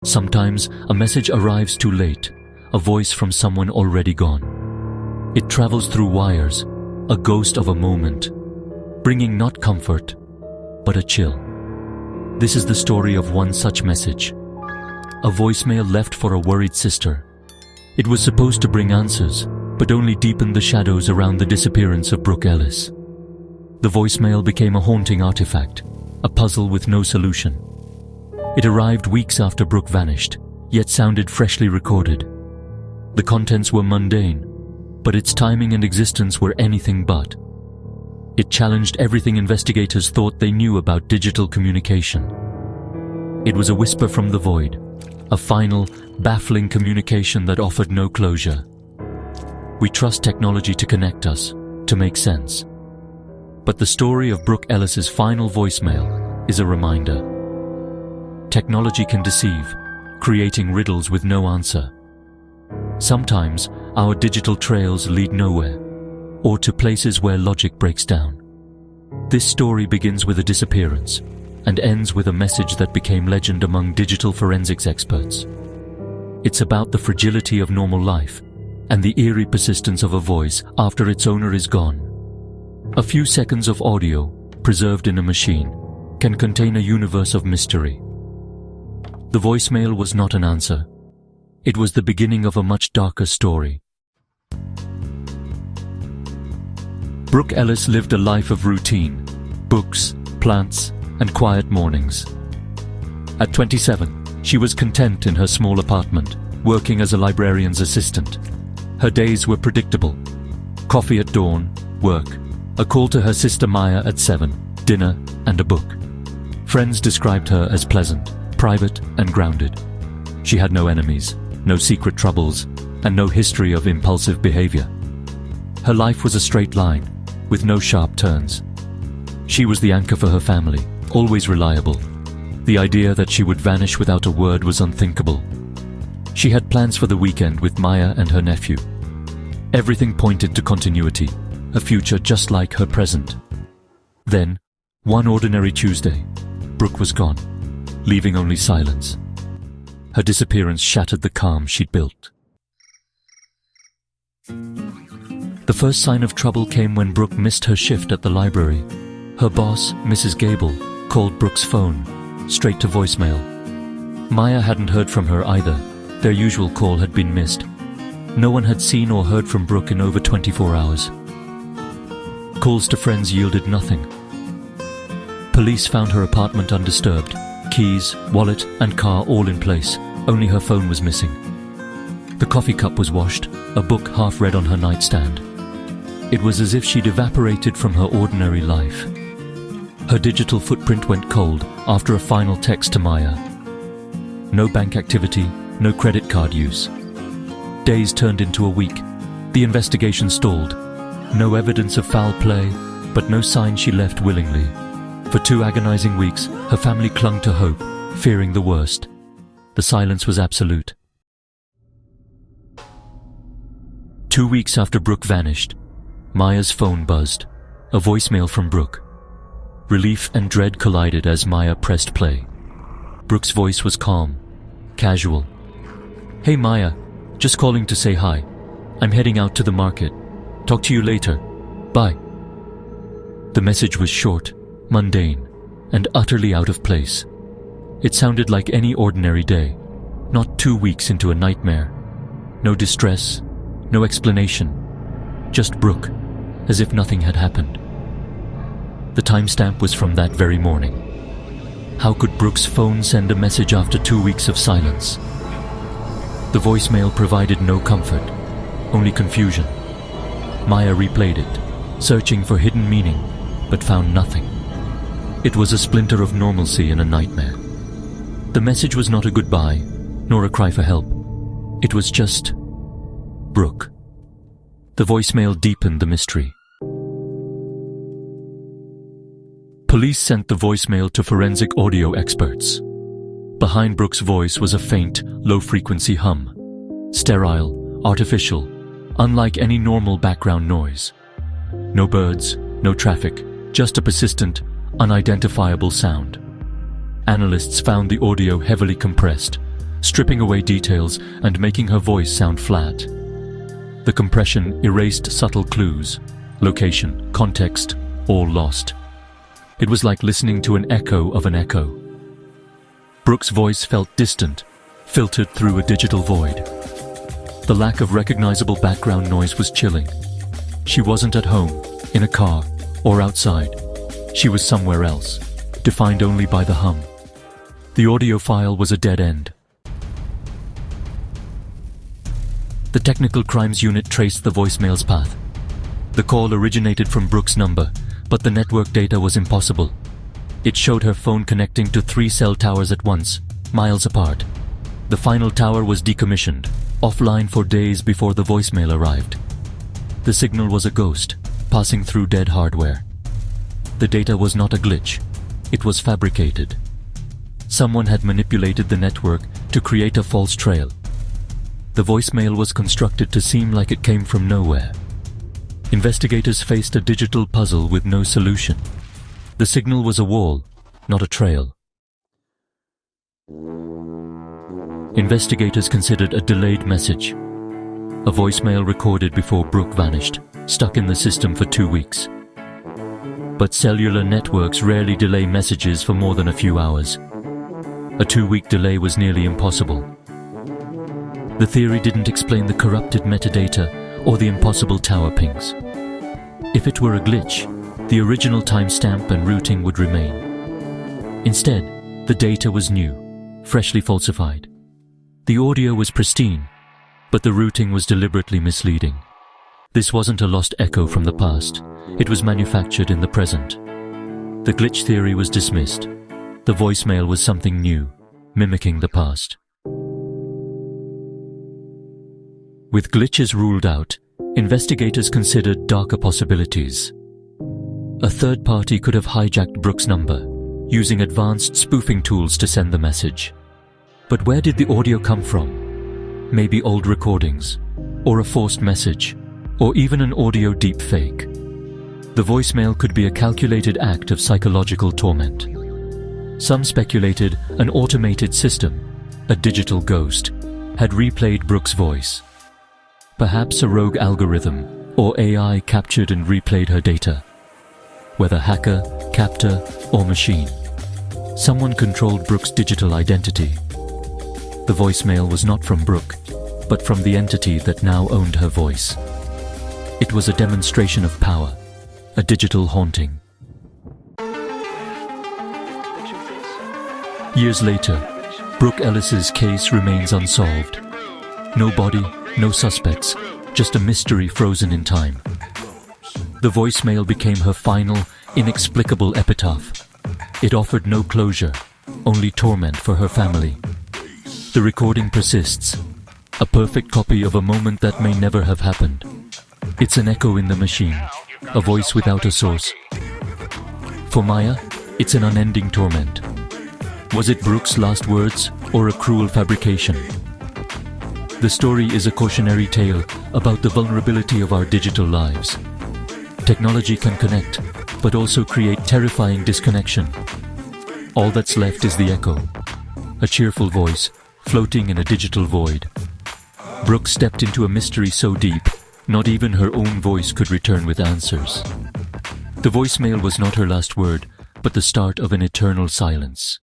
Sometimes a message arrives too late, a voice from someone already gone. It travels through wires, a ghost of a moment, bringing not comfort, but a chill. This is the story of one such message. A voicemail left for a worried sister. It was supposed to bring answers, but only deepened the shadows around the disappearance of Brooke Ellis. The voicemail became a haunting artifact, a puzzle with no solution. It arrived weeks after Brooke vanished, yet sounded freshly recorded. The contents were mundane, but its timing and existence were anything but. It challenged everything investigators thought they knew about digital communication. It was a whisper from the void, a final, baffling communication that offered no closure. We trust technology to connect us, to make sense. But the story of Brooke Ellis's final voicemail is a reminder. Technology can deceive, creating riddles with no answer. Sometimes our digital trails lead nowhere, or to places where logic breaks down. This story begins with a disappearance and ends with a message that became legend among digital forensics experts. It's about the fragility of normal life and the eerie persistence of a voice after its owner is gone. A few seconds of audio, preserved in a machine, can contain a universe of mystery. The voicemail was not an answer. It was the beginning of a much darker story. Brooke Ellis lived a life of routine, books, plants, and quiet mornings. At 27, she was content in her small apartment, working as a librarian's assistant. Her days were predictable. Coffee at dawn, work, a call to her sister Maya at 7, dinner, and a book. Friends described her as pleasant, private, and grounded. She had no enemies, no secret troubles, and no history of impulsive behavior. Her life was a straight line, with no sharp turns. She was the anchor for her family, always reliable. The idea that she would vanish without a word was unthinkable. She had plans for the weekend with Maya and her nephew. Everything pointed to continuity, a future just like her present. Then, one ordinary Tuesday, Brooke was gone, leaving only silence. Her disappearance shattered the calm she'd built. The first sign of trouble came when Brooke missed her shift at the library. Her boss, Mrs. Gable, called Brooke's phone, straight to voicemail. Maya hadn't heard from her either. Their usual call had been missed. No one had seen or heard from Brooke in over 24 hours. Calls to friends yielded nothing. Police found her apartment undisturbed. Keys, wallet, and car all in place. Only her phone was missing. The coffee cup was washed, a book half read on her nightstand. It was as if she'd evaporated from her ordinary life. Her digital footprint went cold after a final text to Maya. No bank activity, no credit card use. Days turned into a week. The investigation stalled. No evidence of foul play, but no sign she left willingly. For 2 agonizing weeks, her family clung to hope, fearing the worst. The silence was absolute. 2 weeks after Brooke vanished, Maya's phone buzzed, a voicemail from Brooke. Relief and dread collided as Maya pressed play. Brooke's voice was calm, casual. "Hey Maya, just calling to say hi. I'm heading out to the market. Talk to you later. Bye." The message was short, mundane, and utterly out of place. It sounded like any ordinary day, not 2 weeks into a nightmare. No distress, no explanation, just Brooke, as if nothing had happened. The timestamp was from that very morning. How could Brooke's phone send a message after 2 weeks of silence? The voicemail provided no comfort, only confusion. Maya replayed it, searching for hidden meaning, but found nothing. It was a splinter of normalcy in a nightmare. The message was not a goodbye, nor a cry for help. It was just Brooke. The voicemail deepened the mystery. Police sent the voicemail to forensic audio experts. Behind Brooke's voice was a faint, low-frequency hum. Sterile, artificial, unlike any normal background noise. No birds, no traffic, just a persistent, unidentifiable sound. Analysts found the audio heavily compressed, stripping away details and making her voice sound flat. The compression erased subtle clues, location, context, all lost. It was like listening to an echo of an echo. Brooke's voice felt distant, filtered through a digital void. The lack of recognizable background noise was chilling. She wasn't at home, in a car, or outside. She was somewhere else, defined only by the hum. The audio file was a dead end. The Technical Crimes Unit traced the voicemail's path. The call originated from Brooke's number, but the network data was impossible. It showed her phone connecting to 3 cell towers at once, miles apart. The final tower was decommissioned, offline for days before the voicemail arrived. The signal was a ghost, passing through dead hardware. The data was not a glitch. It was fabricated. Someone had manipulated the network to create a false trail. The voicemail was constructed to seem like it came from nowhere. Investigators faced a digital puzzle with no solution. The signal was a wall, not a trail. Investigators considered a delayed message. A voicemail recorded before Brooke vanished, stuck in the system for 2 weeks. But cellular networks rarely delay messages for more than a few hours. A 2-week delay was nearly impossible. The theory didn't explain the corrupted metadata or the impossible tower pings. If it were a glitch, the original timestamp and routing would remain. Instead, the data was new, freshly falsified. The audio was pristine, but the routing was deliberately misleading. This wasn't a lost echo from the past. It was manufactured in the present. The glitch theory was dismissed. The voicemail was something new, mimicking the past. With glitches ruled out, investigators considered darker possibilities. A third party could have hijacked Brooke's number, using advanced spoofing tools to send the message. But where did the audio come from? Maybe old recordings, or a forced message, or even an audio deepfake. The voicemail could be a calculated act of psychological torment. Some speculated an automated system, a digital ghost, had replayed Brooke's voice. Perhaps a rogue algorithm or AI captured and replayed her data. Whether hacker, captor, or machine, someone controlled Brooke's digital identity. The voicemail was not from Brooke, but from the entity that now owned her voice. It was a demonstration of power, a digital haunting. Years later, Brooke Ellis's case remains unsolved. No body, no suspects, just a mystery frozen in time. The voicemail became her final, inexplicable epitaph. It offered no closure, only torment for her family. The recording persists, a perfect copy of a moment that may never have happened. It's an echo in the machine, a voice without a source. For Maya, it's an unending torment. Was it Brooke's last words or a cruel fabrication? The story is a cautionary tale about the vulnerability of our digital lives. Technology can connect, but also create terrifying disconnection. All that's left is the echo, a cheerful voice floating in a digital void. Brooke stepped into a mystery so deep, not even her own voice could return with answers. The voicemail was not her last word, but the start of an eternal silence.